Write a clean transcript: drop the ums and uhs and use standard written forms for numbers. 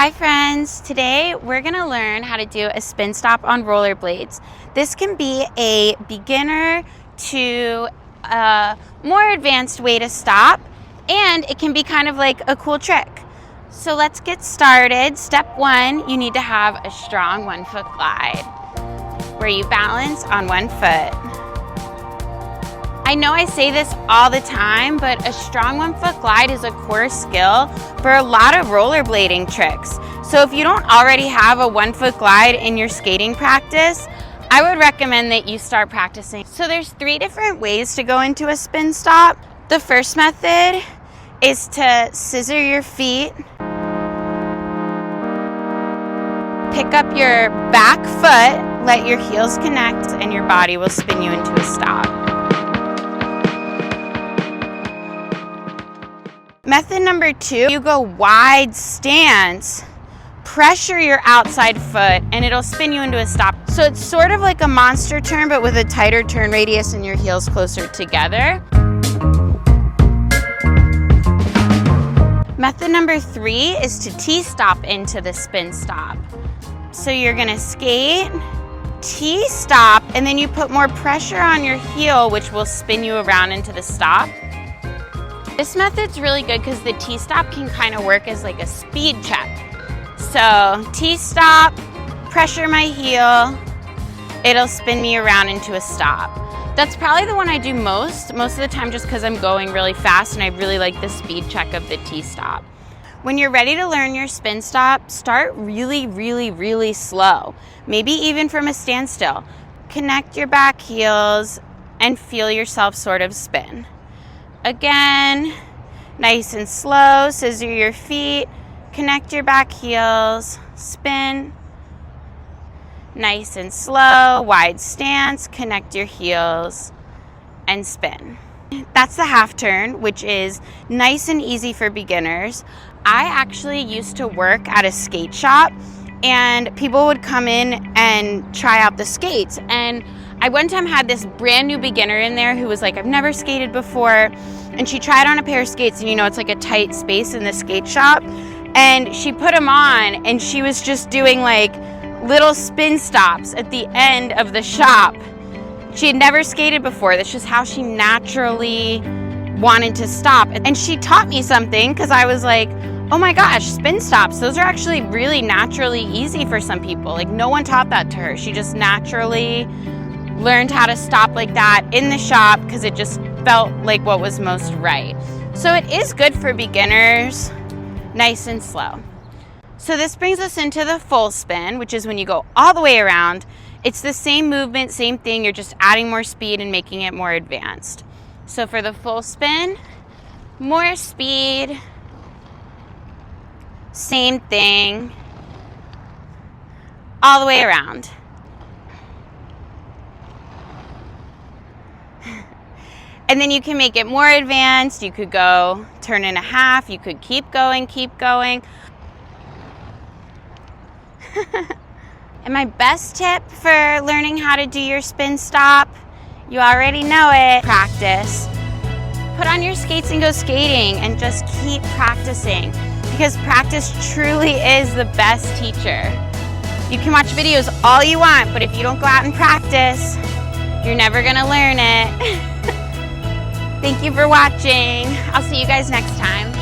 Hi friends, today we're going to learn how to do a spin stop on rollerblades. This can be a beginner to a more advanced way to stop, and it can be kind of like a cool trick. So let's get started. Step one, you need to have a strong 1 foot glide where you balance on 1 foot. I know I say this all the time, but a strong 1 foot glide is a core skill for a lot of rollerblading tricks. So if you don't already have a 1 foot glide in your skating practice, I would recommend that you start practicing. So there's 3 different ways to go into a spin stop. The first method is to scissor your feet, pick up your back foot, let your heels connect, and your body will spin you into a stop. Method number 2, you go wide stance, pressure your outside foot, and it'll spin you into a stop. So it's sort of like a monster turn, but with a tighter turn radius and your heels closer together. Method number 3 is to T-stop into the spin stop. So you're gonna skate, T-stop, and then you put more pressure on your heel, which will spin you around into the stop. This method's really good because the T-stop can kind of work as like a speed check. So T-stop, pressure my heel, it'll spin me around into a stop. That's probably the one I do most of the time, just because I'm going really fast and I really like the speed check of the T-stop. When you're ready to learn your spin stop, start really slow, maybe even from a standstill. Connect your back heels and feel yourself sort of spin. Again, nice and slow, scissor your feet, connect your back heels, spin. Nice and slow, wide stance, connect your heels, and spin. That's the half turn, which is nice and easy for beginners. I actually used to work at a skate shop, and people would come in and try out the skates. And I one time had this brand new beginner in there who was like, I've never skated before. And she tried on a pair of skates, and you know, it's like a tight space in the skate shop. And she put them on, and she was just doing like little spin stops at the end of the shop. She had never skated before. That's just how she naturally wanted to stop. And she taught me something, because I was like, oh my gosh, spin stops, those are actually really naturally easy for some people. Like, no one taught that to her. She just naturally learned how to stop like that in the shop because it just felt like what was most right. So it is good for beginners, nice and slow. So this brings us into the full spin, which is when you go all the way around. It's the same movement, same thing, you're just adding more speed and making it more advanced. So for the full spin, more speed, same thing, all the way around. And then you can make it more advanced. You could go turn and a half. You could keep going. And my best tip for learning how to do your spin stop, you already know it, practice. Put on your skates and go skating and just keep practicing, because practice truly is the best teacher. You can watch videos all you want, but if you don't go out and practice, you're never gonna learn it. Thank you for watching. I'll see you guys next time.